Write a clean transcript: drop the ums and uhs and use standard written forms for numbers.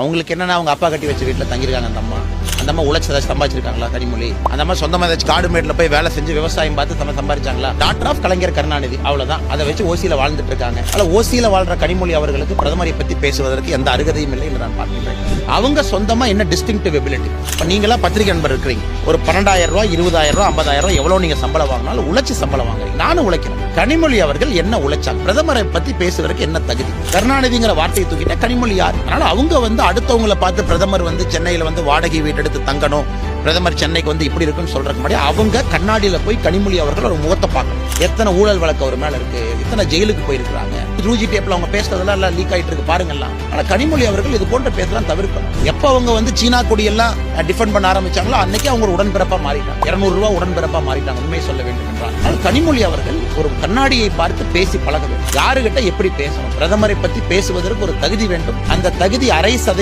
அவங்களுக்கு என்னன்னா அவங்க அப்பா கட்டி வச்ச வீட்டில் தங்கியிருக்காங்க அந்த அம்மா உழைச்சி ஏதாச்சும் சம்பாதிச்சிருக்காங்களா கனிமொழி? அந்த அம்மா சொந்தமாக ஏதாச்சும் காடு மேட்டில் போய் வேலை செஞ்சு விவசாயம் பார்த்து சம்பாதிச்சாங்களா? டாக்டர் ஆஃப் கலைஞர் கருணாநிதி, அவ்வளவுதான். அதை வச்சு ஓசியில வாழ்ந்துட்டு இருக்காங்க. ஆனால் ஓசியில வாழ்ற கனிமொழி அவர்களுக்கு பிரதமரை பற்றி பேசுவதற்கு எந்த அருகதையும் இல்லை என்று நான் பார்க்கிறேன். அவங்க சொந்தமா என்ன டிஸ்டிங்டிவ் எபிலிட்டி? இப்போ நீங்களா பத்திரிகை நண்பர் இருக்கிறீங்க, ஒரு 12,000 ரூபாய் 20,000 ரூபாய் 50,000 ரூபாய் எவ்வளவு நீங்க சம்பளம் வாங்கினாலும் உழைச்சி சம்பளம் வாங்குறீங்க. நானும் உழைக்கிறேன். கனிமொழி அவர்கள் என்ன உழைச்சாங்க? பிரதமரை பத்தி பேசுவதற்கு என்ன தகுதி? கருணாநிதிங்கிற வார்த்தையை தூக்கிட்ட கனிமொழி யார்? அதனால அவங்க அடுத்தவங்களை பார்த்து பிரதமர் சென்னையில வாடகை வீடு எடுத்து தங்கணும், பிரதமர் சென்னைக்கு இப்படி இருக்குன்னு சொல்றதுக்கு முன்னாடி அவங்க கண்ணாடியில போய் கனிமொழி அவர்கள் ஒரு முகத்தை பார்க்கணும். எத்தனை ஊழல் வழக்கு அவர் மேல இருக்கு, எத்தனை ஜெயிலுக்கு போயிருக்காங்க, ரூஜி டேப்ல அவங்க பேசுறதெல்லாம் எல்லாம் லீக் ஆயிட்டு இருக்கு பாருங்கலாம். ஆனா கனிமொழி அவர்கள் இது போன்ற பேசலாம் தவிர்க்கணும். எப்ப அவங்க சீனா கொடி எல்லாம் டிஃபெண்ட் பண்ண ஆரம்பிச்சாங்களோ அன்னைக்கு அவங்க ஒரு உடன்பிறப்பா மாறிட்டாங்க. 200 ரூபாய் உடன்பிறப்பா மாறிட்டாங்க. உண்மை சொல்ல வேண்டும் என்றால் கனிமொழி அவர்கள் ஒரு கண்ணாடியை பார்த்து பேசி பழக வேண்டும். யாருகிட்ட எப்படி பேசணும், பிரதமரை பத்தி பேசுவதற்கு ஒரு தகுதி வேண்டும். அந்த தகுதி 0.5%